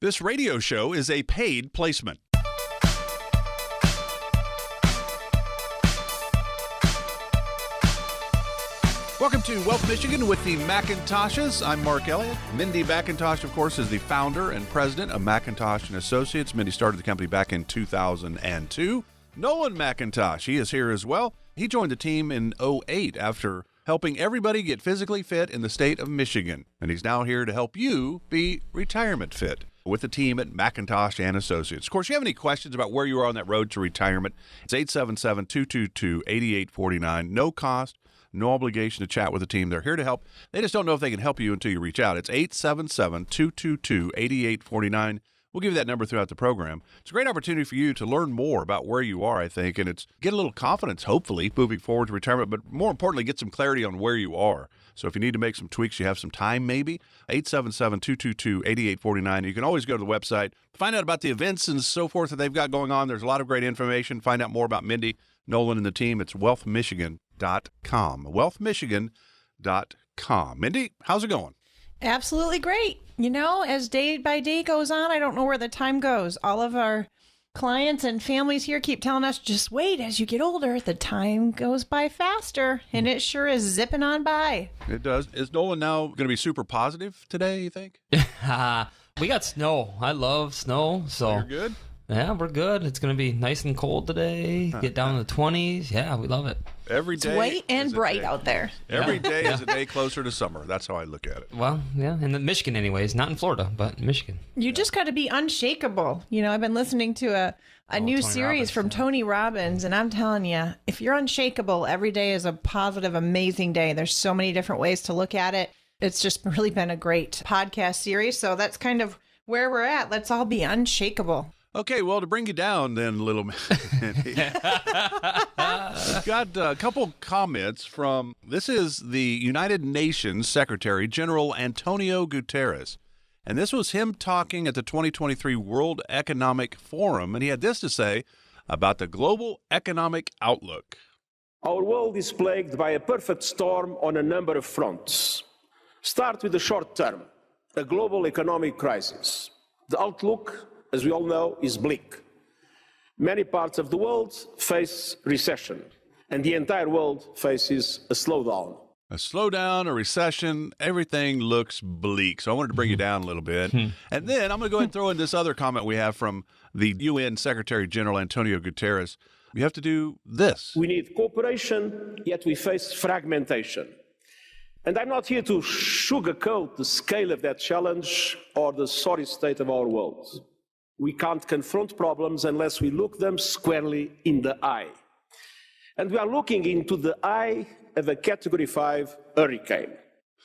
This radio show is a paid placement. Welcome to Wealth Michigan with the McIntoshes. I'm Mark Elliott. Mindy McIntosh, of course, is the founder and president of McIntosh and Associates. Mindy started the company back in 2002. Nolan McIntosh, he is here as well. He joined the team in 2008 after helping everybody get physically fit in the state of Michigan. And he's now here to help you be retirement fit with the team at McIntosh and Associates. Of course, if you have any questions about where you are on that road to retirement, it's 877-222-8849. No cost, no obligation to chat with the team. They're here to help. They just don't know if they can help you until you reach out. It's 877-222-8849. We'll give you that number throughout the program. It's a great opportunity for you to learn more about where you are, I think, and it's get a little confidence, hopefully, moving forward to retirement, but more importantly, get some clarity on where you are. So if you need to make some tweaks, you have some time maybe, 877-222-8849. You can always go to the website, find out about the events and so forth that they've got going on. There's a lot of great information. Find out more about Mindy, Nolan, and the team. It's wealthmichigan.com. wealthmichigan.com. Mindy, how's it going? Absolutely great. You know, as day by day goes on, I don't know where the time goes. All of our clients and families here keep telling us, just wait, as you get older, the time goes by faster, and it sure is zipping on by. It does. Is Nolan now going to be super positive today, you think? We got snow. I love snow. So you're good? Yeah, we're good. It's going to be nice and cold today. Get down in the 20s. Yeah, we love it. Every day. It's white and bright out there. Every day is a day closer to summer. That's how I look at it. Well, yeah, in Michigan anyways. Not in Florida, but Michigan. You just got to be unshakable. You know, I've been listening to a new Tony series Robbins, from Tony Robbins, and I'm telling you, if you're unshakable, every day is a positive, amazing day. There's so many different ways to look at it. It's just really been a great podcast series. So that's kind of where we're at. Let's all be unshakable. Okay, well, to bring you down then, little man, got a couple comments from, this is the United Nations Secretary General Antonio Guterres. And this was him talking at the 2023 World Economic Forum. And he had this to say about the global economic outlook. Our world is plagued by a perfect storm on a number of fronts. Start with the short term, a global economic crisis. The outlook, as we all know, is bleak. Many parts of the world face recession, and the entire world faces a slowdown. A slowdown, a recession, everything looks bleak. So I wanted to bring you down a little bit. And then I'm going to go ahead and throw in this other comment we have from the UN Secretary General Antonio Guterres. You have to do this. We need cooperation, yet we face fragmentation. And I'm not here to sugarcoat the scale of that challenge or the sorry state of our world. We can't confront problems unless we look them squarely in the eye. And we are looking into the eye of a Category 5 hurricane.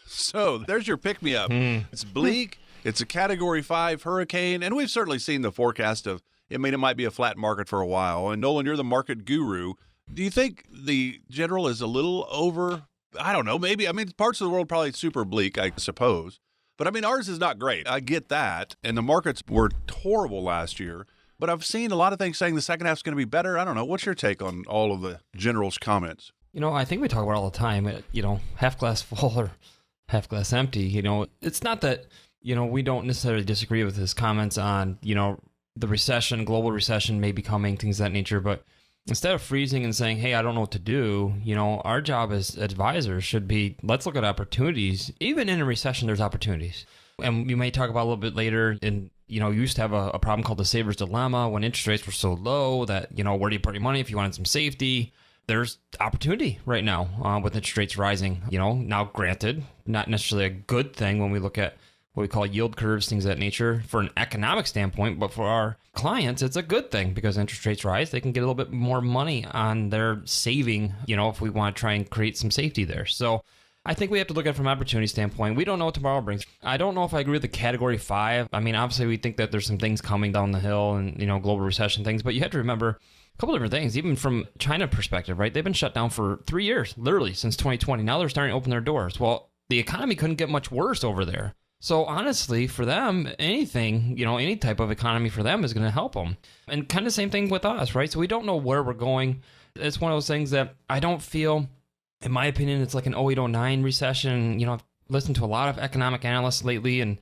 So there's your pick-me-up. It's bleak. It's a Category 5 hurricane. And we've certainly seen the forecast of, it might be a flat market for a while. And Nolan, you're the market guru. Do you think the general is a little over, I don't know, maybe, parts of the world probably super bleak, I suppose. But ours is not great. I get that. And the markets were horrible last year. But I've seen a lot of things saying the second half is going to be better. I don't know. What's your take on all of the general's comments? I think we talk about it all the time, half glass full or half glass empty. It's not that, we don't necessarily disagree with his comments on, the recession, global recession may be coming, things of that nature. But instead of freezing and saying, hey, I don't know what to do, our job as advisors should be, let's look at opportunities. Even in a recession, there's opportunities. And we may talk about a little bit later, you used to have a problem called the saver's dilemma when interest rates were so low that, where do you put your money if you wanted some safety? There's opportunity right now with interest rates rising. Now granted, not necessarily a good thing when we look at what we call yield curves, things of that nature, for an economic standpoint. But for our clients, it's a good thing because interest rates rise. They can get a little bit more money on their saving, if we want to try and create some safety there. So I think we have to look at it from an opportunity standpoint. We don't know what tomorrow brings. I don't know if I agree with the Category 5. Obviously, we think that there's some things coming down the hill and, global recession things. But you have to remember a couple different things, even from China perspective, right? They've been shut down for 3 years, literally, since 2020. Now they're starting to open their doors. Well, the economy couldn't get much worse over there. So honestly, for them, anything, any type of economy for them is going to help them. And kind of same thing with us, right? So we don't know where we're going. It's one of those things that I don't feel, in my opinion, it's like an 08-09 recession. I've listened to a lot of economic analysts lately, and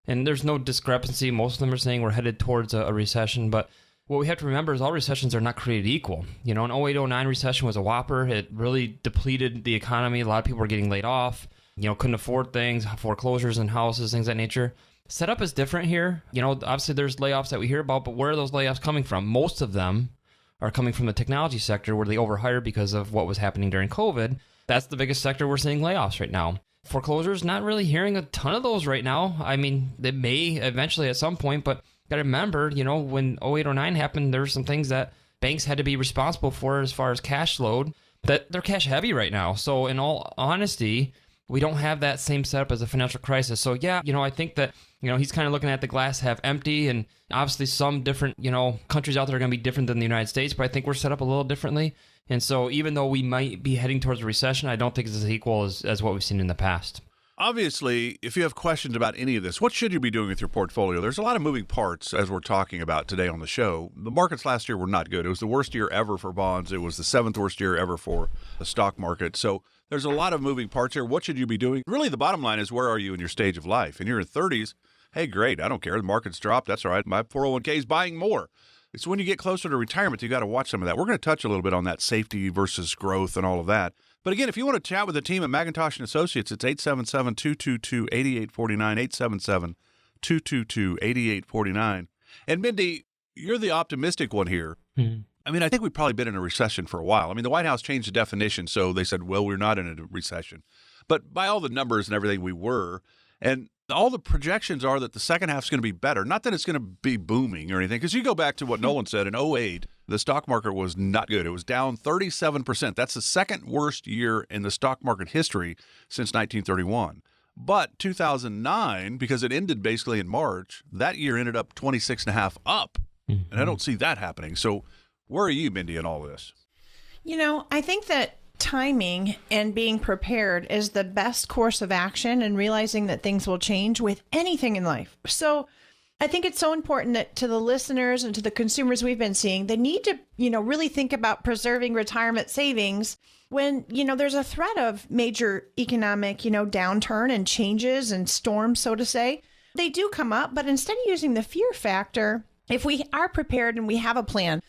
And there's no discrepancy. Most of them are saying we're headed towards a recession. But what we have to remember is all recessions are not created equal. You know, an 08-09 recession was a whopper. It really depleted the economy. A lot of people were getting laid off, you know, couldn't afford things, foreclosures in houses, things of that nature. Setup is different here. You know, obviously there's layoffs that we hear about, but where are those layoffs coming from? Most of them are coming from the technology sector where they overhired because of what was happening during COVID. That's the biggest sector we're seeing layoffs right now. Foreclosures, not really hearing a ton of those right now. I mean, they may eventually at some point, but got to remember, you know, when 08-09 happened, there were some things that banks had to be responsible for as far as cash load, that they're cash heavy right now. So in all honesty, we don't have that same setup as a financial crisis. So yeah, you know, I think that, you know, he's kind of looking at the glass half empty, and obviously some different, you know, countries out there are going to be different than the United States, but I think we're set up a little differently. And so even though we might be heading towards a recession, I don't think it's as equal as what we've seen in the past. Obviously, if you have questions about any of this, what should you be doing with your portfolio? There's a lot of moving parts, as we're talking about today on the show. The markets last year were not good. It was the worst year ever for bonds. It was the 7th worst year ever for the stock market. So there's a lot of moving parts here. What should you be doing? Really, the bottom line is, where are you in your stage of life? In your 30s, hey, great, I don't care. The market's dropped. That's all right. My 401k is buying more. It's when you get closer to retirement, you got to watch some of that. We're going to touch a little bit on that safety versus growth and all of that. But again, if you want to chat with the team at McIntosh & Associates, it's 877-222-8849, 877-222-8849. And Mindy, you're the optimistic one here. Mm-hmm. I mean, I think we've probably been in a recession for a while. I mean, the White House changed the definition, so they said, well, we're not in a recession. But by all the numbers and everything, we were. And all the projections are that the second half is going to be better. Not that it's going to be booming or anything, because you go back to what Nolan said in 08, the stock market was not good. It was down 37%. That's the second worst year in the stock market history since 1931. But 2009, because it ended basically in March, that year ended up 26.5 up. Mm-hmm. And I don't see that happening. So where are you, Mindy, in all this? You know, I think that timing and being prepared is the best course of action, and realizing that things will change with anything in life. So I think it's so important that to the listeners and to the consumers we've been seeing, they need to, you know, really think about preserving retirement savings when, you know, there's a threat of major economic, you know, downturn and changes and storms, so to say. They do come up, but instead of using the fear factor, if we are prepared and we have a plan.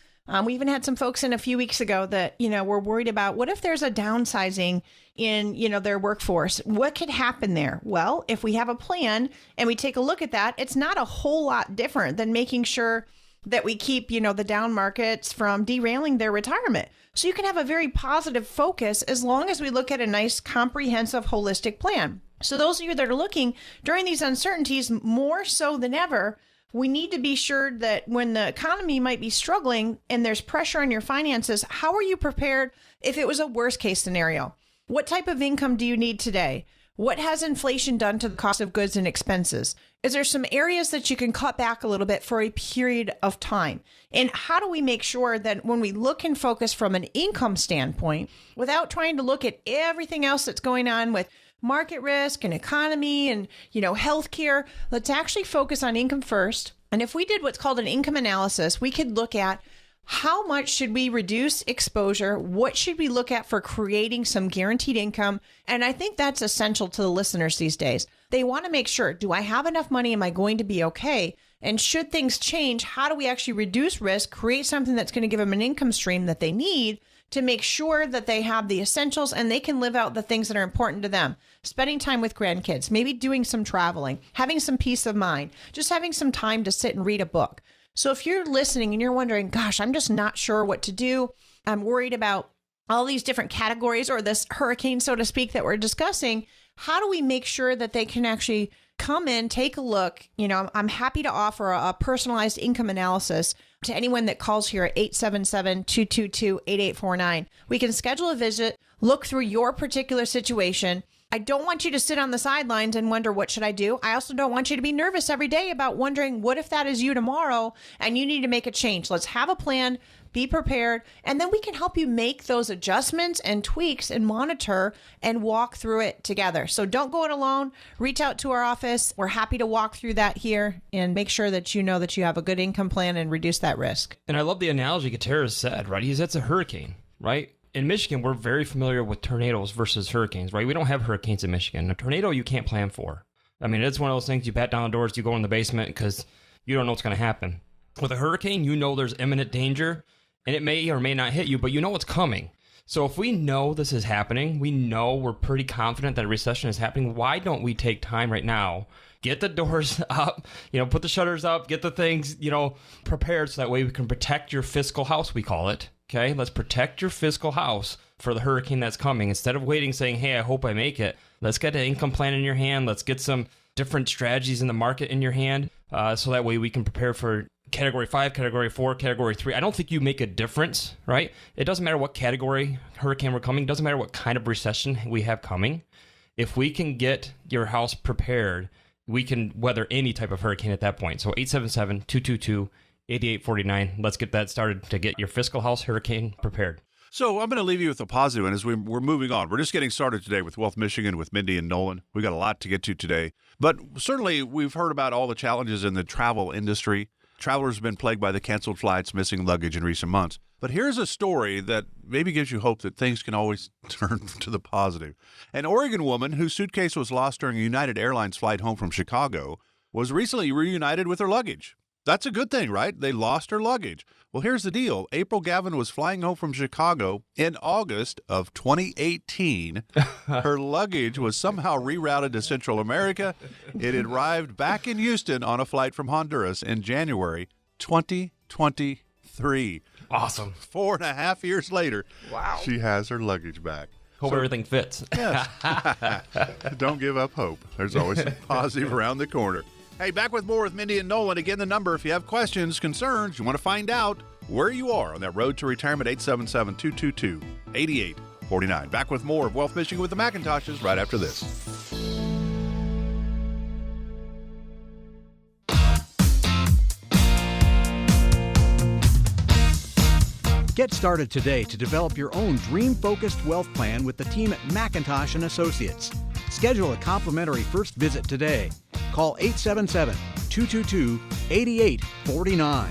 We even had some folks in a few weeks ago that, you know, were worried about what if there's a downsizing in, you know, their workforce? What could happen there? Well, if we have a plan and we take a look at that, it's not a whole lot different than making sure that we keep, you know, the down markets from derailing their retirement. So you can have a very positive focus as long as we look at a nice, comprehensive, holistic plan. So those of you that are looking during these uncertainties, more so than ever, we need to be sure that when the economy might be struggling and there's pressure on your finances, how are you prepared if it was a worst case scenario? What type of income do you need today? What has inflation done to the cost of goods and expenses? Is there some areas that you can cut back a little bit for a period of time? And how do we make sure that when we look and focus from an income standpoint, without trying to look at everything else that's going on with market risk and economy and, you know, healthcare, let's actually focus on income first. And if we did what's called an income analysis, we could look at how much should we reduce exposure? What should we look at for creating some guaranteed income? And I think that's essential to the listeners these days. They want to make sure, do I have enough money? Am I going to be okay? And should things change, how do we actually reduce risk, create something that's going to give them an income stream that they need to make sure that they have the essentials and they can live out the things that are important to them. Spending time with grandkids, maybe doing some traveling, having some peace of mind, just having some time to sit and read a book. So if you're listening and you're wondering, gosh, I'm just not sure what to do, I'm worried about all these different categories or this hurricane, so to speak, that we're discussing, how do we make sure that they can actually come in, take a look? You know, I'm happy to offer a personalized income analysis to anyone that calls here at 877-222-8849. We can schedule a visit, look through your particular situation. I don't want you to sit on the sidelines and wonder, what should I do? I also don't want you to be nervous every day about wondering, what if that is you tomorrow and you need to make a change? Let's have a plan, be prepared, and then we can help you make those adjustments and tweaks and monitor and walk through it together. So don't go it alone. Reach out to our office. We're happy to walk through that here and make sure that you know that you have a good income plan and reduce that risk. And I love the analogy Gutierrez said, right? That's a hurricane, right? In Michigan, we're very familiar with tornadoes versus hurricanes, right? We don't have hurricanes in Michigan. A tornado you can't plan for. I mean, it's one of those things you bat down the doors, you go in the basement because you don't know what's going to happen. With a hurricane, you know there's imminent danger, and it may or may not hit you, but you know it's coming. So if we know this is happening, we know we're pretty confident that a recession is happening, why don't we take time right now, get the doors up, put the shutters up, get the things, prepared so that way we can protect your fiscal house, we call it. Okay, let's protect your fiscal house for the hurricane that's coming. Instead of waiting saying, hey, I hope I make it, let's get an income plan in your hand. Let's get some different strategies in the market in your hand so that way we can prepare for Category 5, Category 4, Category 3. I don't think you make a difference, right? It doesn't matter what category hurricane we're coming. It doesn't matter what kind of recession we have coming. If we can get your house prepared, we can weather any type of hurricane at that point. So 877-222-8849. Let's get that started to get your fiscal house hurricane prepared. So I'm going to leave you with a positive one as we're moving on. We're just getting started today with Wealth Michigan with Mindy and Nolan. We got a lot to get to today. But certainly we've heard about all the challenges in the travel industry. Travelers have been plagued by the canceled flights, missing luggage in recent months. But here's a story that maybe gives you hope that things can always turn to the positive. An Oregon woman whose suitcase was lost during a United Airlines flight home from Chicago was recently reunited with her luggage. That's a good thing, right? They lost her luggage. Well, here's the deal. April Gavin was flying home from Chicago in August of 2018. Her luggage was somehow rerouted to Central America. It arrived back in Houston on a flight from Honduras in January 2023. Awesome. 4.5 years later, wow, she has her luggage back. Hope everything fits. Yes. Don't give up hope. There's always some positive around the corner. Hey, back with more with Mindy and Nolan. Again, the number, if you have questions, concerns, you want to find out where you are on that road to retirement, 877-222-8849. Back with more of Wealth Michigan with the McIntoshes right after this. Get started today to develop your own dream-focused wealth plan with the team at McIntosh & Associates. Schedule a complimentary first visit today. Call 877-222-8849.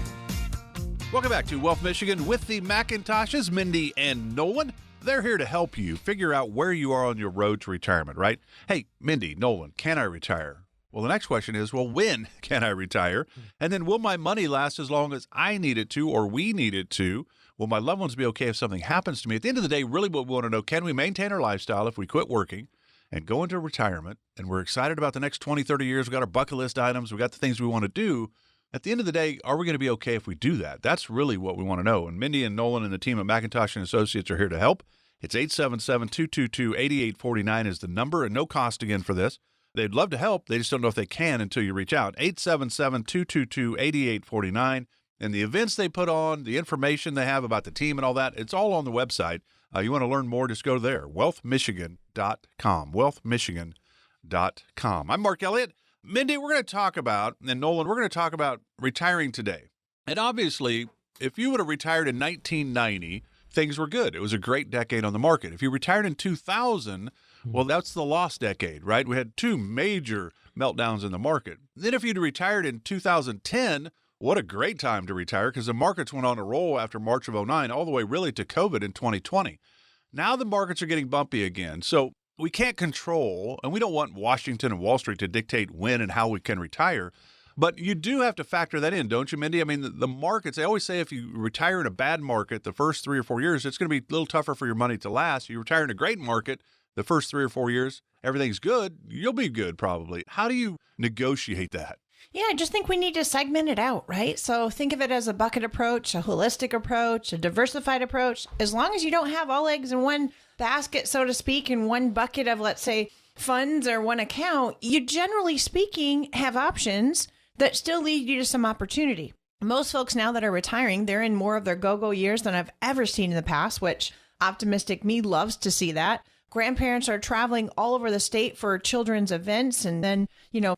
Welcome back to Wealth Michigan with the McIntoshes, Mindy and Nolan. They're here to help you figure out where you are on your road to retirement, right? Hey, Mindy, Nolan, can I retire? Well, the next question is, well, when can I retire? And then will my money last as long as I need it to or we need it to? Will my loved ones be okay if something happens to me? At the end of the day, really what we want to know, can we maintain our lifestyle if we quit working and go into retirement, and we're excited about the next 20, 30 years. We've got our bucket list items. We've got the things we want to do. At the end of the day, are we going to be okay if we do that? That's really what we want to know. And Mindy and Nolan and the team at McIntosh & Associates are here to help. It's 877-222-8849 is the number, and no cost again for this. They'd love to help. They just don't know if they can until you reach out. 877-222-8849. And the events they put on, the information they have about the team and all that, it's all on the website. You want to learn more, just go there, wealthmichigan.com, wealthmichigan.com. I'm Mark Elliott. Mindy, we're going to talk about, and Nolan, we're going to talk about retiring today. And obviously, if you would have retired in 1990, things were good. It was a great decade on the market. If you retired in 2000, well, that's the lost decade, right? We had two major meltdowns in the market. Then if you'd retired in 2010, what a great time to retire, because the markets went on a roll after March of 2009, all the way really to COVID in 2020. Now the markets are getting bumpy again. So we can't control, and we don't want Washington and Wall Street to dictate when and how we can retire. But you do have to factor that in, don't you, Mindy? I mean, the markets, they always say if you retire in a bad market the first 3 or 4 years, it's going to be a little tougher for your money to last. You retire in a great market the first 3 or 4 years, everything's good, you'll be good probably. How do you negotiate that? Yeah, I just think we need to segment it out, right? So think of it as a bucket approach, a holistic approach, a diversified approach. As long as you don't have all eggs in one basket, so to speak, in one bucket of, let's say, funds or one account, you generally speaking have options that still lead you to some opportunity. Most folks now that are retiring, they're in more of their go-go years than I've ever seen in the past, which optimistic me loves to see that. Grandparents are traveling all over the state for children's events, and then,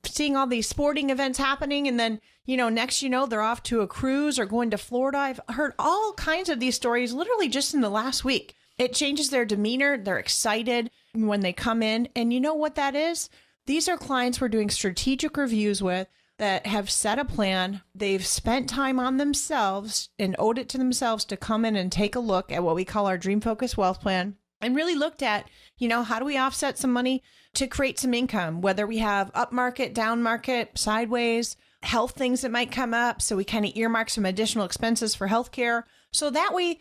seeing all these sporting events happening. And then, next, they're off to a cruise or going to Florida. I've heard all kinds of these stories literally just in the last week. It changes their demeanor. They're excited when they come in. And you know what that is? These are clients we're doing strategic reviews with that have set a plan. They've spent time on themselves and owed it to themselves to come in and take a look at what we call our Dream Focused Wealth Plan. and really looked at, how do we offset some money to create some income, whether we have up market, down market, sideways, health things that might come up. So we kind of earmark some additional expenses for healthcare. So that way,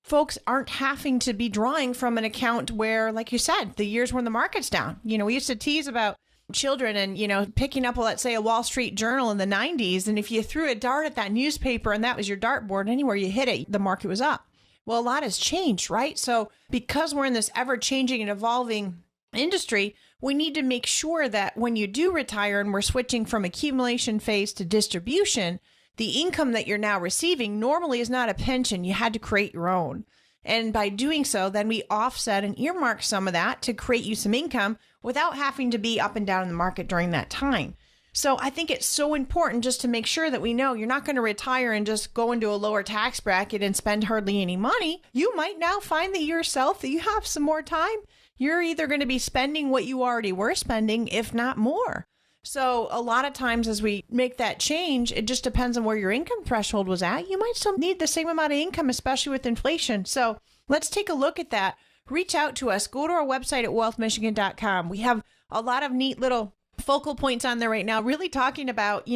folks aren't having to be drawing from an account where, like you said, the years when the market's down. We used to tease about children and, picking up, let's say, a Wall Street Journal in the 90s. And if you threw a dart at that newspaper and that was your dartboard, anywhere you hit it, the market was up. Well, a lot has changed, right? So because we're in this ever-changing and evolving industry, we need to make sure that when you do retire and we're switching from accumulation phase to distribution, the income that you're now receiving normally is not a pension. You had to create your own. And by doing so, then we offset and earmark some of that to create you some income without having to be up and down in the market during that time. So I think it's so important just to make sure that we know you're not going to retire and just go into a lower tax bracket and spend hardly any money. You might now find that yourself that you have some more time. You're either going to be spending what you already were spending, if not more. So a lot of times as we make that change, it just depends on where your income threshold was at. You might still need the same amount of income, especially with inflation. So let's take a look at that. Reach out to us. Go to our website at wealthmichigan.com. We have a lot of neat little focal points on there right now, really talking about,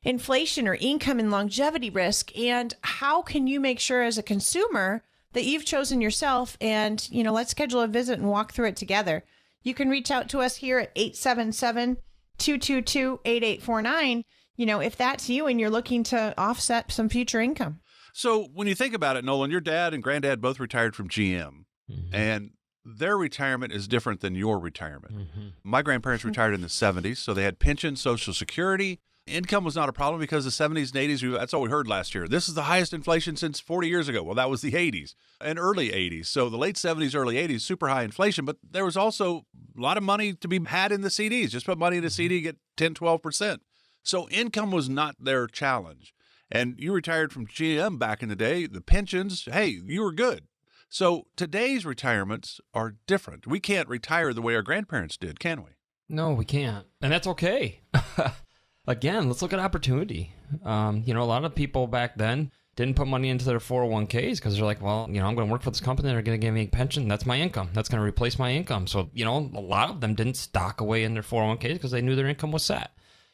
inflation or income and longevity risk, and how can you make sure as a consumer that you've chosen yourself, and, let's schedule a visit and walk through it together. You can reach out to us here at 877-222-8849, if that's you and you're looking to offset some future income. So when you think about it, Nolan, your dad and granddad both retired from GM, and their retirement is different than your retirement. My grandparents retired in the 70s, so they had pension, Social Security. Income was not a problem because the 70s and 80s, that's all we heard last year. This is the highest inflation since 40 years ago. Well, that was the 80s and early 80s. So the late 70s, early 80s, super high inflation. But there was also a lot of money to be had in the CDs. Just put money in a CD, get 10, 12%. So income was not their challenge. And you retired from GM back in the day. The pensions, hey, you were good. So today's retirements are different. We can't retire the way our grandparents did, can we? No, we can't. And that's okay. Again, let's look at opportunity. A lot of people back then didn't put money into their 401ks because they're like, well, I'm going to work for this company. They're going to give me a pension. That's my income. That's going to replace my income. So, a lot of them didn't stock away in their 401ks because they knew their income was set.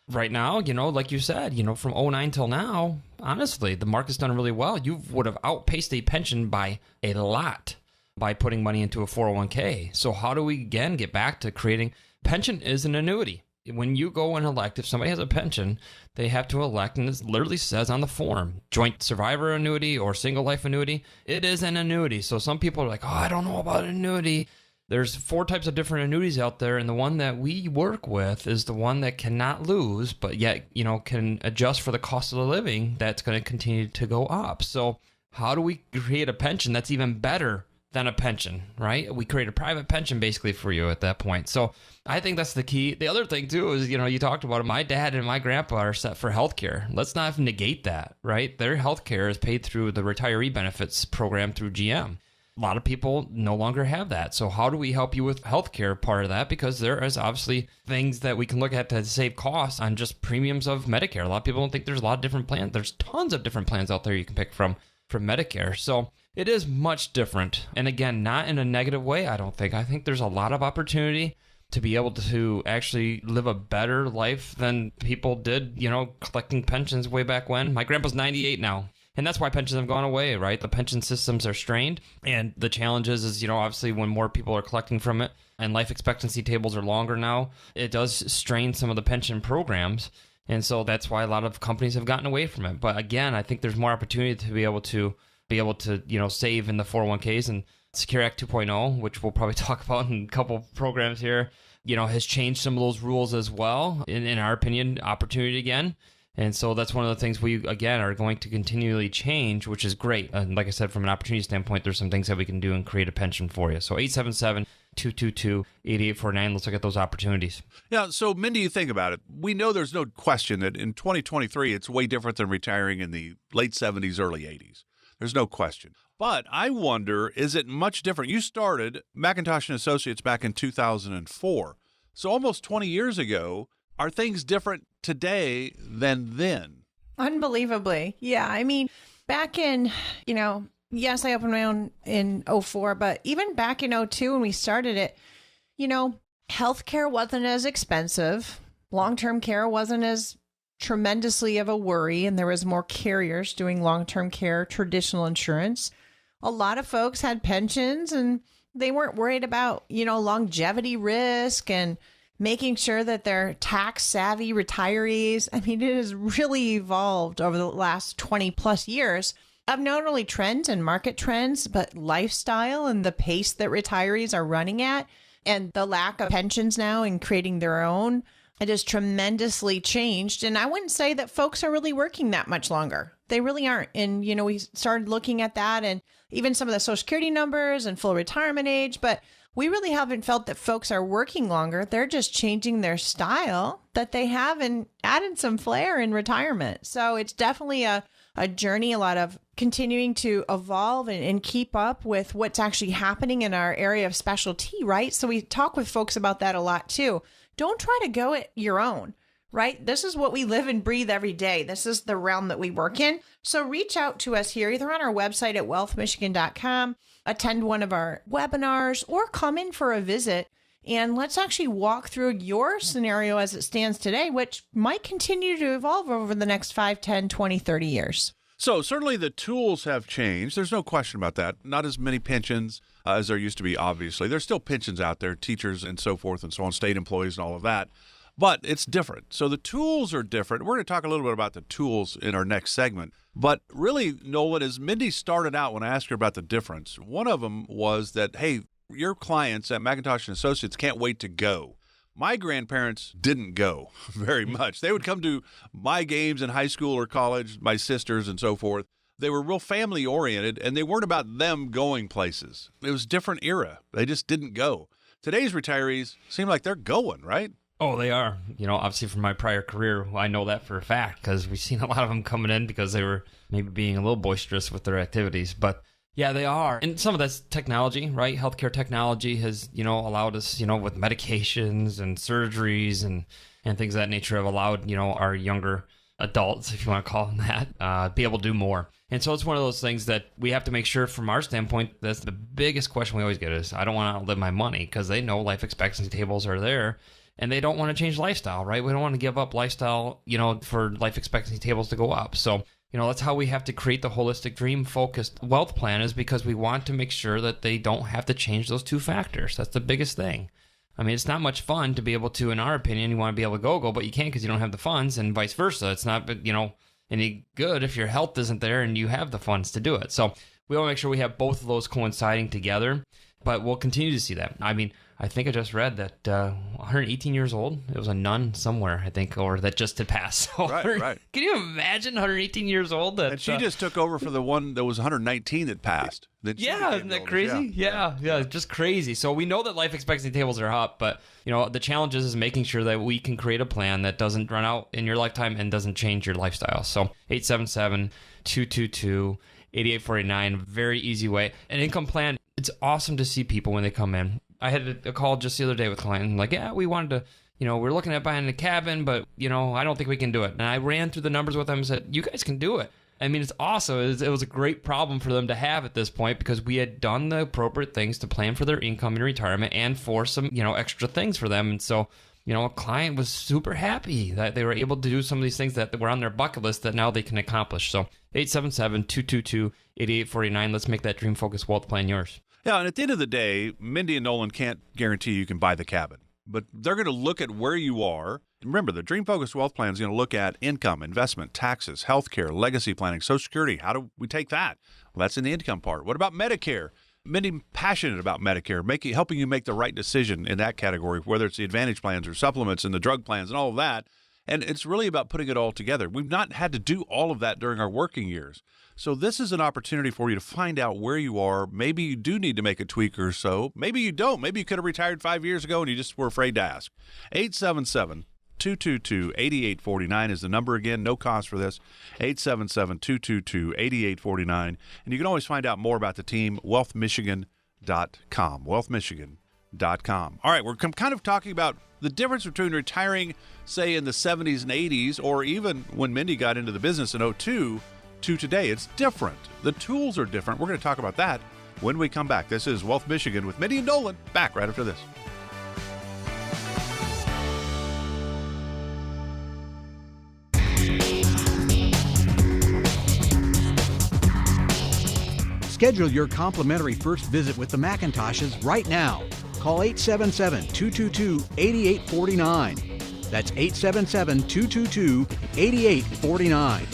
Right now, like you said, from 2009 till now, honestly, the market's done really well. You would have outpaced a pension by a lot by putting money into a 401k. So how do we, again, get back to creating... Pension is an annuity. When you go and elect, if somebody has a pension, they have to elect, and it literally says on the form, joint survivor annuity or single life annuity. It is an annuity. So some people are like, I don't know about an annuity. There's 4 types of different annuities out there, and the one that we work with is the one that cannot lose, but yet, can adjust for the cost of the living that's going to continue to go up. So how do we create a pension that's even better than a pension, right? We create a private pension basically for you at that point. So I think that's the key. The other thing too is, you talked about it. My dad and my grandpa are set for healthcare. Let's not negate that, right? Their healthcare is paid through the retiree benefits program through GM. A lot of people no longer have that. So how do we help you with healthcare part of that? Because there is obviously things that we can look at to save costs on just premiums of Medicare. A lot of people don't think there's a lot of different plans. There's tons of different plans out there you can pick from Medicare. So it is much different. And again, not in a negative way, I don't think. I think there's a lot of opportunity to be able to actually live a better life than people did, collecting pensions way back when. My grandpa's 98 now. And that's why pensions have gone away, right? The pension systems are strained. And the challenge is, obviously when more people are collecting from it and life expectancy tables are longer now, it does strain some of the pension programs. And so that's why a lot of companies have gotten away from it. But again, I think there's more opportunity to be able to save in the 401ks, and Secure Act 2.0, which we'll probably talk about in a couple programs here, has changed some of those rules as well. In our opinion, opportunity again. And so that's one of the things we, again, are going to continually change, which is great. And like I said, from an opportunity standpoint, there's some things that we can do and create a pension for you. So 877-222-8849. Let's look at those opportunities. Yeah. So, Mindy, you think about it. We know there's no question that in 2023, it's way different than retiring in the late 70s, early 80s. There's no question. But I wonder, is it much different? You started McIntosh and Associates back in 2004. So almost 20 years ago. Are things different today than then? Unbelievably. Yeah. I mean, back in, Yes, I opened my own in '04, but even back in '02 when we started it, healthcare wasn't as expensive. Long-term care wasn't as tremendously of a worry, and there was more carriers doing long-term care, traditional insurance. A lot of folks had pensions, and they weren't worried about, longevity risk and making sure that they're tax-savvy retirees. I mean, it has really evolved over the last 20 plus years of not only trends and market trends, but lifestyle and the pace that retirees are running at, and the lack of pensions now and creating their own. It has tremendously changed. And I wouldn't say that folks are really working that much longer. They really aren't. And, we started looking at that and even some of the Social Security numbers and full retirement age, but we really haven't felt that folks are working longer. They're just changing their style that they have and adding some flair in retirement. So it's definitely a journey, a lot of continuing to evolve and keep up with what's actually happening in our area of specialty, right? So we talk with folks about that a lot too. Don't try to go it your own, right? This is what we live and breathe every day. This is the realm that we work in. So reach out to us here, either on our website at wealthmichigan.com, attend one of our webinars, or come in for a visit. And let's actually walk through your scenario as it stands today, which might continue to evolve over the next 5, 10, 20, 30 years. So certainly the tools have changed. There's no question about that. Not as many pensions as there used to be, obviously. There's still pensions out there, teachers and so forth and so on, state employees and all of that. But it's different. So the tools are different. We're going to talk a little bit about the tools in our next segment. But really, Nolan, as Mindy started out when I asked her about the difference, one of them was that, hey, your clients at McIntosh & Associates can't wait to go. My grandparents didn't go very much. They would come to my games in high school or college, my sisters and so forth. They were real family oriented, and they weren't about them going places. It was a different era. They just didn't go. Today's retirees seem like they're going, right? Oh, they are. Obviously from my prior career, I know that for a fact because we've seen a lot of them coming in because they were maybe being a little boisterous with their activities. But yeah, they are. And some of that's technology, right? Healthcare technology has, allowed us, with medications and surgeries and things of that nature have allowed, our younger adults, if you want to call them that, be able to do more. And so it's one of those things that we have to make sure from our standpoint, that's the biggest question we always get is, I don't want to outlive my money because they know life expectancy tables are there and they don't want to change lifestyle, right? We don't want to give up lifestyle, for life expectancy tables to go up. So, that's how we have to create the holistic dream-focused wealth plan is because we want to make sure that they don't have to change those two factors. That's the biggest thing. I mean, it's not much fun to be able to, in our opinion, you want to be able to go, but you can't because you don't have the funds and vice versa. It's not, any good if your health isn't there and you have the funds to do it. So we want to make sure we have both of those coinciding together, but we'll continue to see that. I mean, I think I just read that 118 years old, it was a nun somewhere, I think, or that just had passed. So Right. Can you imagine 118 years old? And she just took over for the one that was 119 that passed. Yeah, isn't that crazy? Yeah, just crazy. So we know that life expectancy tables are up, but the challenge is making sure that we can create a plan that doesn't run out in your lifetime and doesn't change your lifestyle. So 877-222-8849, very easy way. An income plan, it's awesome to see people when they come in. I had a call just the other day with a client, like, yeah, we wanted to, we're looking at buying a cabin, but, I don't think we can do it. And I ran through the numbers with them and said, you guys can do it. I mean, it's awesome. It was a great problem for them to have at this point because we had done the appropriate things to plan for their income in retirement and for some, extra things for them. And so, a client was super happy that they were able to do some of these things that were on their bucket list that now they can accomplish. So 877-222-8849. Let's make that dream focused wealth plan yours. Yeah, and at the end of the day, Mindy and Nolan can't guarantee you can buy the cabin, but they're going to look at where you are. Remember, the Dream Focused Wealth Plan is going to look at income, investment, taxes, healthcare, legacy planning, Social Security. How do we take that? Well, that's in the income part. What about Medicare? Mindy, passionate about Medicare, helping you make the right decision in that category, whether it's the Advantage plans or supplements and the drug plans and all of that. And it's really about putting it all together. We've not had to do all of that during our working years. So this is an opportunity for you to find out where you are. Maybe you do need to make a tweak or so. Maybe you don't. Maybe you could have retired 5 years ago and you just were afraid to ask. 877-222-8849 is the number again. No cost for this. 877-222-8849. And you can always find out more about the team, wealthmichigan.com. Wealthmichigan.com. All right, we're kind of talking about the difference between retiring, say, in the 70s and 80s, or even when Mindy got into the business in '02, to today. It's different. The tools are different. We're going to talk about that when we come back. This is Wealth Michigan with Mindy and Nolan. Back right after this. Schedule your complimentary first visit with the McIntoshes right now. Call 877-222-8849. That's 877-222-8849.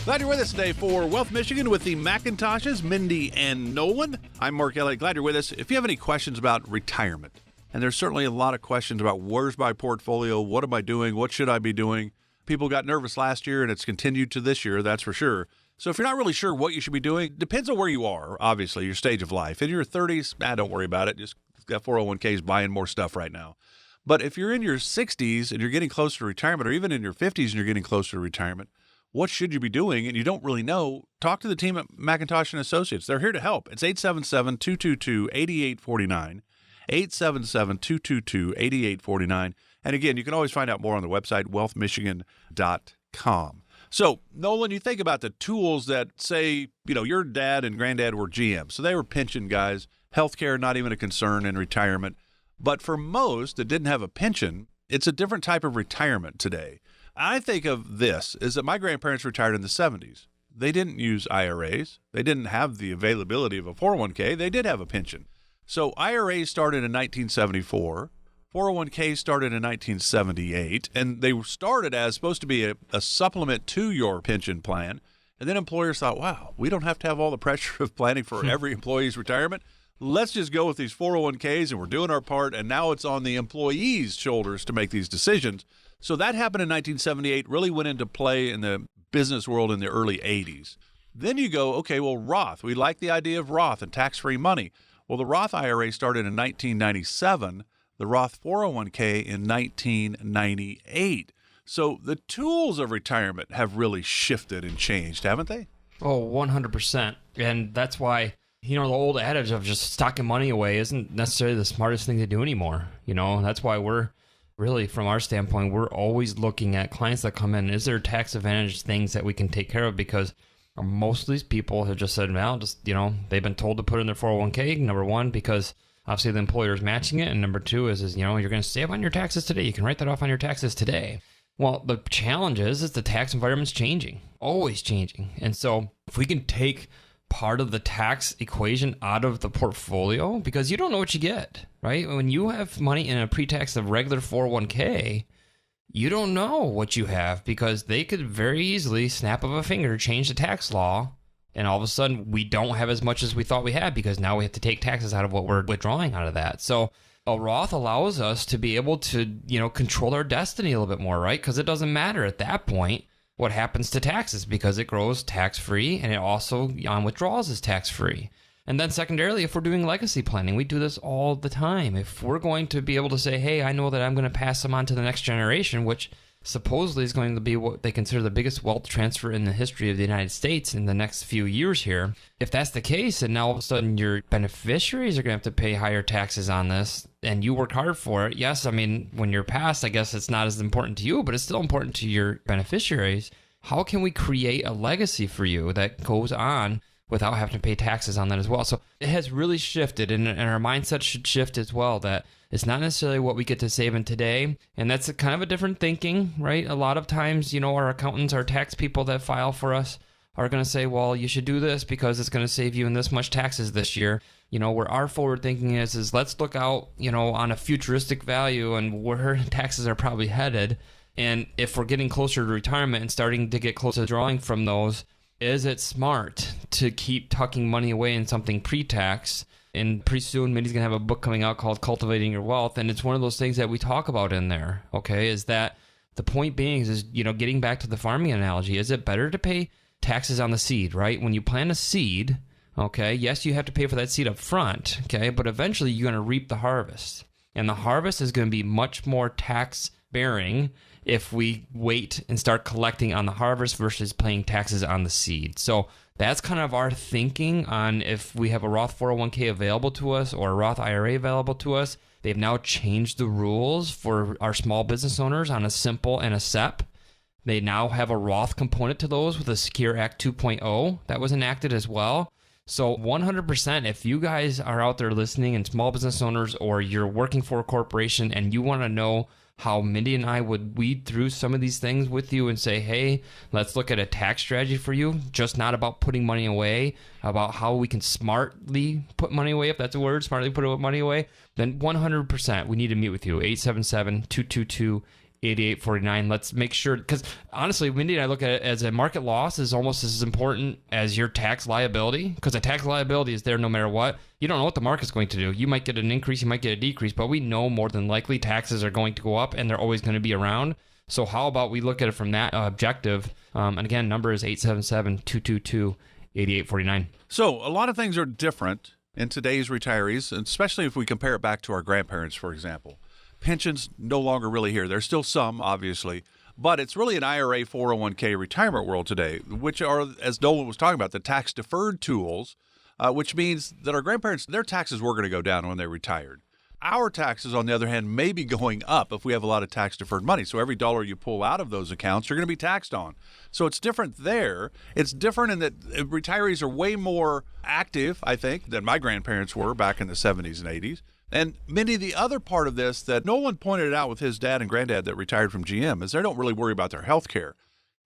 Glad you're with us today for Wealth Michigan with the McIntoshes, Mindy and Nolan. I'm Mark Elliott. Glad you're with us. If you have any questions about retirement, and there's certainly a lot of questions about where's my portfolio, what am I doing, what should I be doing? People got nervous last year, and it's continued to this year, that's for sure. So if you're not really sure what you should be doing, depends on where you are, obviously, your stage of life. In your 30s, don't worry about it. Just got 401ks buying more stuff right now. But if you're in your 60s and you're getting closer to retirement, or even in your 50s and you're getting closer to retirement, what should you be doing? And you don't really know, talk to the team at McIntosh and Associates. They're here to help. It's 877-222-8849, 877-222-8849. And again, you can always find out more on the website, wealthmichigan.com. So, Nolan, you think about the tools that, say, your dad and granddad were GM. So they were pension guys, healthcare not even a concern in retirement. But for most that didn't have a pension, it's a different type of retirement today. I think of this is that my grandparents retired in the 70s. They didn't use IRAs. They didn't have the availability of a 401k. They did have a pension. So IRAs started in 1974. 401k started in 1978, and they started as supposed to be a supplement to your pension plan. And then employers thought, wow, we don't have to have all the pressure of planning for every employee's retirement. Let's just go with these 401ks, and we're doing our part, and now it's on the employee's shoulders to make these decisions. So that happened in 1978, really went into play in the business world in the early 80s. Then you go, okay, well, Roth. We like the idea of Roth and tax-free money. Well, the Roth IRA started in 1997. The Roth 401k in 1998. So the tools of retirement have really shifted and changed, haven't they? Oh, 100%. And that's why, the old adage of just stocking money away isn't necessarily the smartest thing to do anymore. That's why we're really, from our standpoint, we're always looking at clients that come in. Is there tax advantage things that we can take care of? Because most of these people have just said, well, they've been told to put in their 401k, number one, because obviously the employer is matching it. And number two is you're going to save on your taxes today. You can write that off on your taxes today. Well, the challenge is the tax environment's changing, always changing. And so if we can take part of the tax equation out of the portfolio, because you don't know what you get, right? When you have money in a pre-tax of regular 401k, you don't know what you have because they could very easily, snap of a finger, change the tax law. And all of a sudden, we don't have as much as we thought we had because now we have to take taxes out of what we're withdrawing out of that. So a Roth allows us to be able to, control our destiny a little bit more, right? Because it doesn't matter at that point what happens to taxes because it grows tax-free and it also, on withdrawals, is tax-free. And then secondarily, if we're doing legacy planning, we do this all the time. If we're going to be able to say, hey, I know that I'm going to pass them on to the next generation, which supposedly is going to be what they consider the biggest wealth transfer in the history of the United States in the next few years here. If that's the case, and now all of a sudden your beneficiaries are going to have to pay higher taxes on this, and you work hard for it, yes, when you're passed, I guess it's not as important to you, but it's still important to your beneficiaries. How can we create a legacy for you that goes on without having to pay taxes on that as well? So it has really shifted, and our mindset should shift as well, that it's not necessarily what we get to save in today. And that's kind of a different thinking, right? A lot of times, our accountants, our tax people that file for us are going to say, well, you should do this because it's going to save you in this much taxes this year. Where our forward thinking is let's look out, on a futuristic value and where taxes are probably headed. And if we're getting closer to retirement and starting to get closer to drawing from those, is it smart to keep tucking money away in something pre-tax? And pretty soon, Mindy's going to have a book coming out called Cultivating Your Wealth. And it's one of those things that we talk about in there, okay, is that the point being is getting back to the farming analogy, is it better to pay taxes on the seed, right? When you plant a seed, okay, yes, you have to pay for that seed up front, okay, but eventually you're going to reap the harvest. And the harvest is going to be much more tax-bearing if we wait and start collecting on the harvest versus paying taxes on the seed. So that's kind of our thinking on if we have a Roth 401k available to us or a Roth IRA available to us. They've now changed the rules for our small business owners on a simple and a SEP. They now have a Roth component to those with a Secure Act 2.0 that was enacted as well. So 100%, if you guys are out there listening and small business owners, or you're working for a corporation and you want to know how Mindy and I would weed through some of these things with you and say, hey, let's look at a tax strategy for you, just not about putting money away, about how we can smartly put money away, if that's a word, smartly put money away, then 100% we need to meet with you. 877-222-8849. Let's make sure, because honestly, Mindy and I look at it as a market loss is almost as important as your tax liability, because a tax liability is there no matter what. You don't know what the market's going to do. You might get an increase, you might get a decrease, but we know more than likely taxes are going to go up and they're always going to be around. So how about we look at it from that objective? And again, number is 877-222-8849. So a lot of things are different in today's retirees, and especially if we compare it back to our grandparents, for example. Pensions no longer really here. There's still some, obviously, but it's really an IRA 401k retirement world today, which are, as Nolan was talking about, the tax deferred tools, which means that our grandparents, their taxes were going to go down when they retired. Our taxes, on the other hand, may be going up if we have a lot of tax deferred money. So every dollar you pull out of those accounts, you're going to be taxed on. So it's different there. It's different in that retirees are way more active, I think, than my grandparents were back in the 70s and 80s. And Mindy, the other part of this that Nolan pointed out with his dad and granddad that retired from GM is they don't really worry about their health care.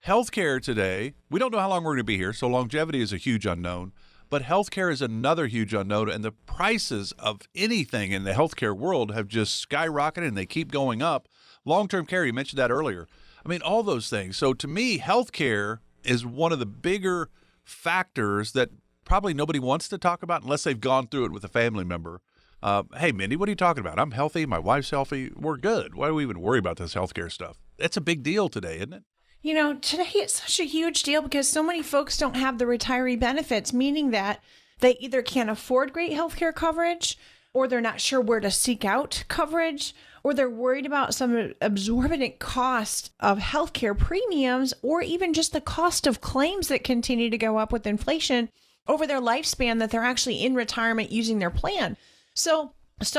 Health care today, we don't know how long we're going to be here, so longevity is a huge unknown. But healthcare is another huge unknown, and the prices of anything in the healthcare world have just skyrocketed, and they keep going up. Long-term care, you mentioned that earlier. I mean, all those things. So to me, healthcare is one of the bigger factors that probably nobody wants to talk about unless they've gone through it with a family member. Hey, Mindy, what are you talking about? I'm healthy. My wife's healthy. We're good. Why do we even worry about this healthcare stuff? That's a big deal today, isn't it? You know, today it's such a huge deal because so many folks don't have the retiree benefits, meaning that they either can't afford great healthcare coverage, or they're not sure where to seek out coverage, or they're worried about some exorbitant cost of healthcare premiums, or even just the cost of claims that continue to go up with inflation over their lifespan that they're actually in retirement using their plan. So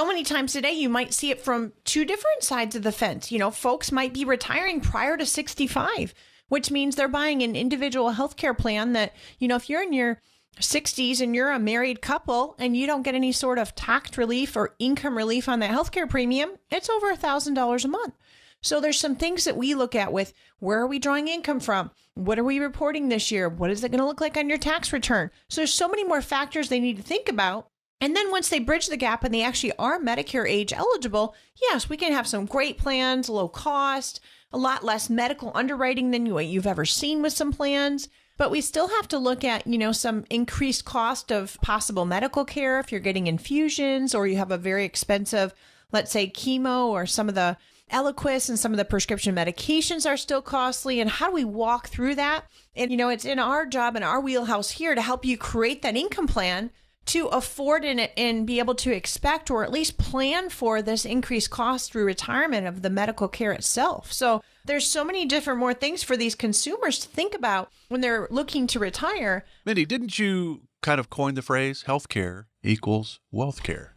many times today, you might see it from two different sides of the fence. You know, folks might be retiring prior to 65, which means they're buying an individual healthcare plan that, you know, if you're in your 60s and you're a married couple and you don't get any sort of tax relief or income relief on that healthcare premium, it's over $1,000 a month. So there's some things that we look at with where are we drawing income from? What are we reporting this year? What is it going to look like on your tax return? So there's so many more factors they need to think about. And then once they bridge the gap and they actually are Medicare age eligible, yes, we can have some great plans, low cost, a lot less medical underwriting than what you've ever seen with some plans. But we still have to look at, you know, some increased cost of possible medical care if you're getting infusions or you have a very expensive, let's say, chemo, or some of the Eliquis and some of the prescription medications are still costly. And how do we walk through that? And, you know, it's in our job and our wheelhouse here to help you create that income plan to afford and be able to expect or at least plan for this increased cost through retirement of the medical care itself. So there's so many different more things for these consumers to think about when they're looking to retire. Mindy, didn't you kind of coin the phrase healthcare equals wealth care?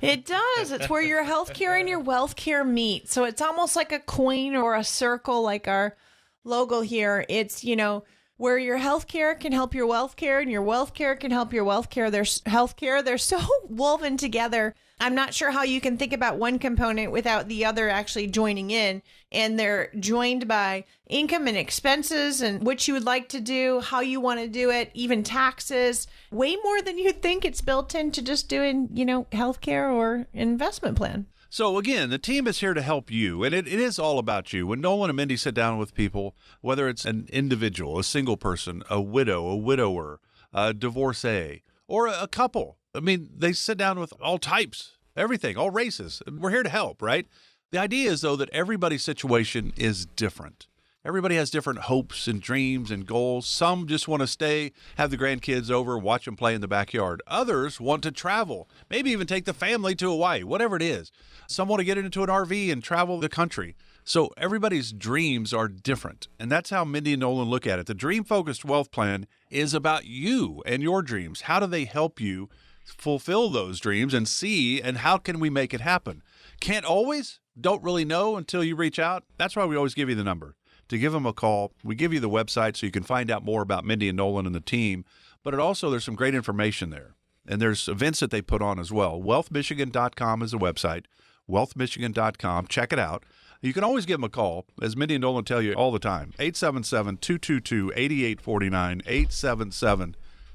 It does. It's where your health care and your wealth care meet. So it's almost like a coin or a circle, like our logo here. It's, you know, where your healthcare can help your wealth care and your wealth care can help your wealth care. There's healthcare. They're so woven together. I'm not sure how you can think about one component without the other actually joining in. And they're joined by income and expenses and what you would like to do, how you want to do it, even taxes, way more than you'd think. It's built into just doing, you know, healthcare or investment plan. So again, the team is here to help you, and it is all about you. When Nolan and Mindy sit down with people, whether it's an individual, a single person, a widow, a widower, a divorcee, or a couple, I mean, they sit down with all types, everything, all races. We're here to help, right? The idea is, though, that everybody's situation is different. Everybody has different hopes and dreams and goals. Some just want to stay, have the grandkids over, watch them play in the backyard. Others want to travel, maybe even take the family to Hawaii, whatever it is. Some want to get into an RV and travel the country. So everybody's dreams are different. And that's how Mindy and Nolan look at it. The Dream-Focused Wealth Plan is about you and your dreams. How do they help you fulfill those dreams and see, and how can we make it happen? Can't always, don't really know until you reach out. That's why we always give you the number. to give them a call. We give you the website so you can find out more about Mindy and Nolan and the team, but there's some great information there. And there's events that they put on as well. wealthmichigan.com is the website, wealthmichigan.com. Check it out. You can always give them a call, as Mindy and Nolan tell you all the time, 877-222-8849,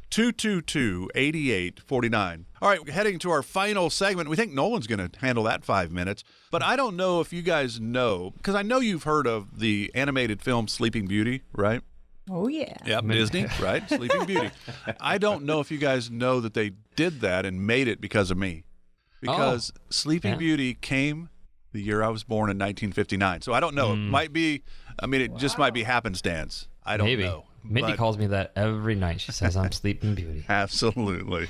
877-222-8849. All right, heading to our final segment. We think Nolan's going to handle that 5 minutes, but I don't know if you guys know, because I know you've heard of the animated film Sleeping Beauty, right? Oh, yeah. Yep, Disney, right? Sleeping Beauty. I don't know if you guys know that they did that and made it because of me. Because Sleeping Beauty came the year I was born in 1959. So I don't know. It might be, it just might be happenstance. I don't know. Mindy calls me that every night. She says I'm Sleeping Beauty. Absolutely.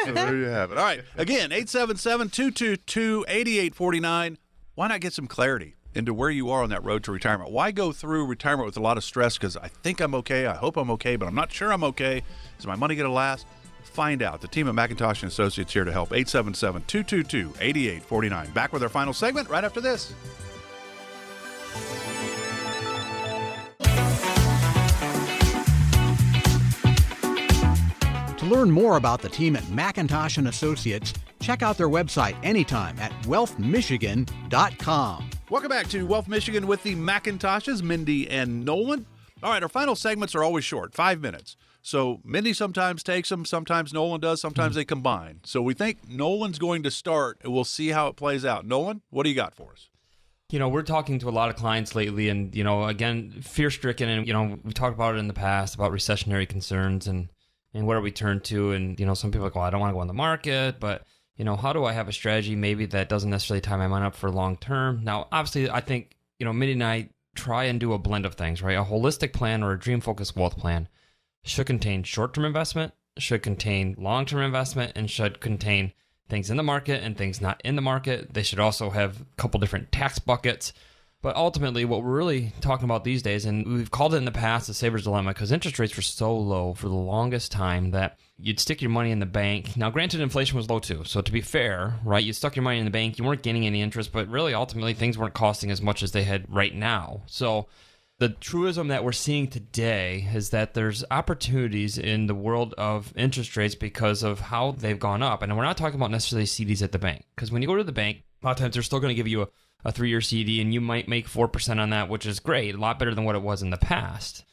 So there you have it. All right. Again, 877-222-8849. Why not get some clarity into where you are on that road to retirement? Why go through retirement with a lot of stress? Because I think I'm okay. I hope I'm okay, but I'm not sure I'm okay. Is my money going to last? Find out. The team at McIntosh & Associates here to help. 877-222-8849. Back with our final segment right after this. To learn more about the team at McIntosh & Associates, check out their website anytime at wealthmichigan.com. Welcome back to Wealth Michigan with the McIntoshes, Mindy and Nolan. All right, our final segments are always short, 5 minutes. So Mindy sometimes takes them, sometimes Nolan does, sometimes they combine. So we think Nolan's going to start, and we'll see how it plays out. Nolan, what do you got for us? We're talking to a lot of clients lately, and, again, fear-stricken, and, we've talked about it in the past, about recessionary concerns and where we turn to, and, some people are like, well, I don't want to go on the market, but, how do I have a strategy maybe that doesn't necessarily tie my money up for long term? Now, obviously, I think, Mindy and I try and do a blend of things, right? A holistic plan or a dream-focused wealth plan should contain short-term investment, should contain long-term investment, and should contain things in the market and things not in the market. They should also have a couple different tax buckets. But ultimately, what we're really talking about these days, and we've called it in the past the saver's dilemma, because interest rates were so low for the longest time that you'd stick your money in the bank. Now, granted, inflation was low too. So to be fair, right, you stuck your money in the bank, you weren't getting any interest, but really, ultimately, things weren't costing as much as they had right now. So the truism that we're seeing today is that there's opportunities in the world of interest rates because of how they've gone up. And we're not talking about necessarily CDs at the bank, because when you go to the bank, a lot of times they're still going to give you a 3-year CD, and you might make 4% on that, which is great, a lot better than what it was in the past.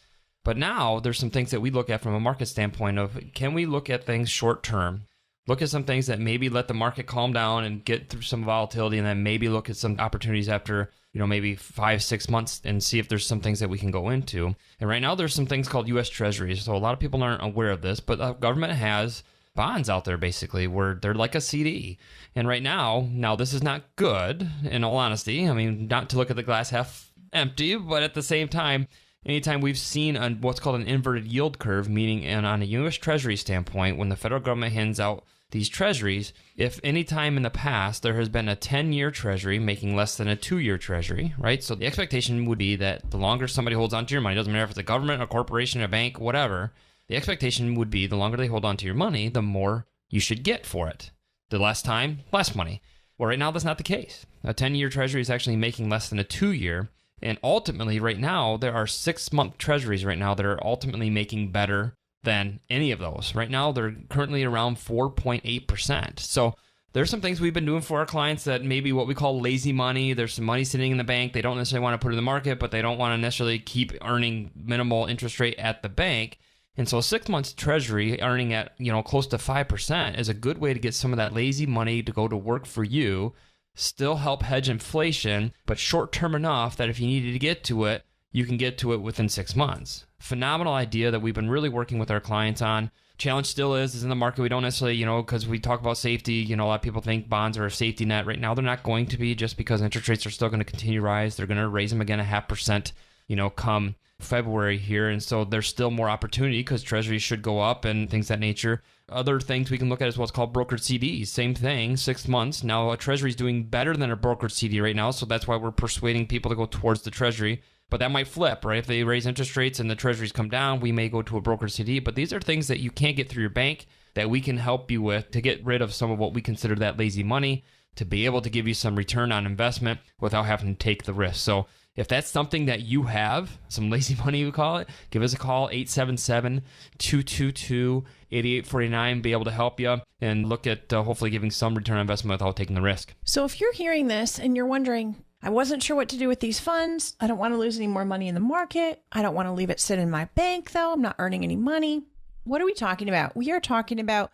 But now there's some things that we look at from a market standpoint of, can we look at things short term, look at some things that maybe let the market calm down and get through some volatility, and then maybe look at some opportunities after, maybe 5-6 months and see if there's some things that we can go into. And right now there's some things called U.S. Treasuries. So a lot of people aren't aware of this, but the government has bonds out there basically where they're like a CD. And right now this is not good, in all honesty. Not to look at the glass half empty, but at the same time, anytime we've seen what's called an inverted yield curve, meaning on a U.S. Treasury standpoint, when the federal government hands out these treasuries, if any time in the past there has been a 10-year treasury making less than a 2-year treasury, right? So the expectation would be that the longer somebody holds onto your money, doesn't matter if it's a government, a corporation, a bank, whatever, the expectation would be the longer they hold onto your money, the more you should get for it. The less time, less money. Well, right now, that's not the case. A 10-year treasury is actually making less than a 2-year. And ultimately, right now, there are 6-month treasuries right now that are ultimately making better than any of those. Right now, they're currently around 4.8%. So there's some things we've been doing for our clients that maybe what we call lazy money. There's some money sitting in the bank. They don't necessarily want to put it in the market, but they don't want to necessarily keep earning minimal interest rate at the bank. And so a 6-month treasury earning at, close to 5% is a good way to get some of that lazy money to go to work for you, still help hedge inflation, but short-term enough that if you needed to get to it, you can get to it within 6 months. Phenomenal idea that we've been really working with our clients on. Challenge still is in the market. We don't necessarily, because we talk about safety, a lot of people think bonds are a safety net. Right now, they're not going to be, just because interest rates are still going to continue to rise. They're going to raise them again 0.5%, come February here. And so there's still more opportunity because treasuries should go up and things of that nature. Other things we can look at is what's called brokered CDs. Same thing, 6 months. Now, a treasury is doing better than a brokered CD right now. So that's why we're persuading people to go towards the treasury. But that might flip, right? If they raise interest rates and the treasuries come down, we may go to a brokered CD. But these are things that you can't get through your bank that we can help you with to get rid of some of what we consider that lazy money, to be able to give you some return on investment without having to take the risk. So If that's something that you have, some lazy money we call it, give us a call, 877-222-8849, be able to help you and look at hopefully giving some return on investment without taking the risk. So if you're hearing this and you're wondering, I wasn't sure what to do with these funds, I don't want to lose any more money in the market, I don't want to leave it sit in my bank though, I'm not earning any money. What are we talking about? We are talking about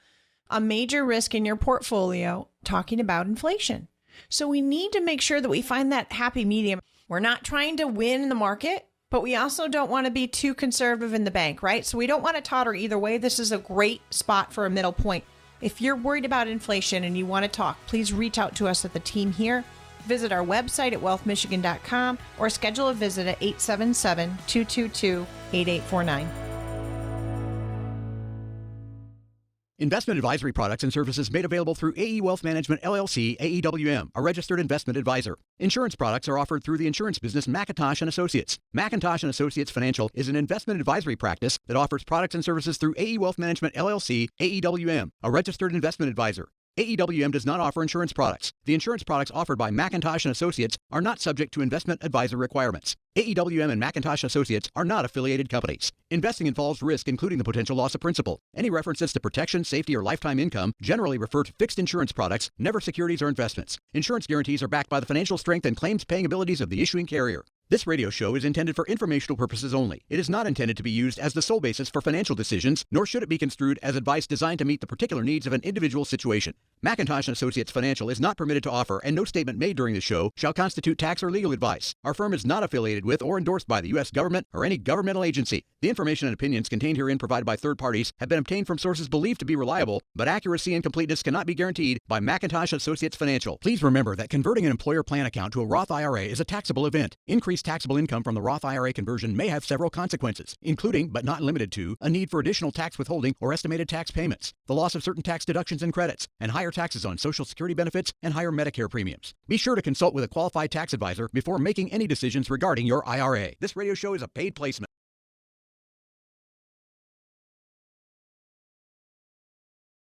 a major risk in your portfolio, talking about inflation. So we need to make sure that we find that happy medium. We're not trying to win in the market, but we also don't want to be too conservative in the bank, right? So we don't want to totter either way. This is a great spot for a middle point. If you're worried about inflation and you want to talk, please reach out to us at the team here. Visit our website at wealthmichigan.com or schedule a visit at 877-222-8849. Investment advisory products and services made available through AE Wealth Management, LLC, AEWM, a registered investment advisor. Insurance products are offered through the insurance business McIntosh & Associates. McIntosh & Associates Financial is an investment advisory practice that offers products and services through AE Wealth Management, LLC, AEWM, a registered investment advisor. AEWM does not offer insurance products. The insurance products offered by McIntosh & Associates are not subject to investment advisor requirements. AEWM and McIntosh Associates are not affiliated companies. Investing involves risk, including the potential loss of principal. Any references to protection, safety, or lifetime income generally refer to fixed insurance products, never securities or investments. Insurance guarantees are backed by the financial strength and claims-paying abilities of the issuing carrier. This radio show is intended for informational purposes only. It is not intended to be used as the sole basis for financial decisions, nor should it be construed as advice designed to meet the particular needs of an individual situation. McIntosh & Associates Financial is not permitted to offer, and no statement made during the show shall constitute tax or legal advice. Our firm is not affiliated with or endorsed by the U.S. government or any governmental agency. The information and opinions contained herein provided by third parties have been obtained from sources believed to be reliable, but accuracy and completeness cannot be guaranteed by McIntosh Associates Financial. Please remember that converting an employer plan account to a Roth IRA is a taxable event. Increased taxable income from the Roth IRA conversion may have several consequences, including, but not limited to, a need for additional tax withholding or estimated tax payments, the loss of certain tax deductions and credits, and higher taxes on Social Security benefits and higher Medicare premiums. Be sure to consult with a qualified tax advisor before making any decisions regarding your IRA. This radio show is a paid placement.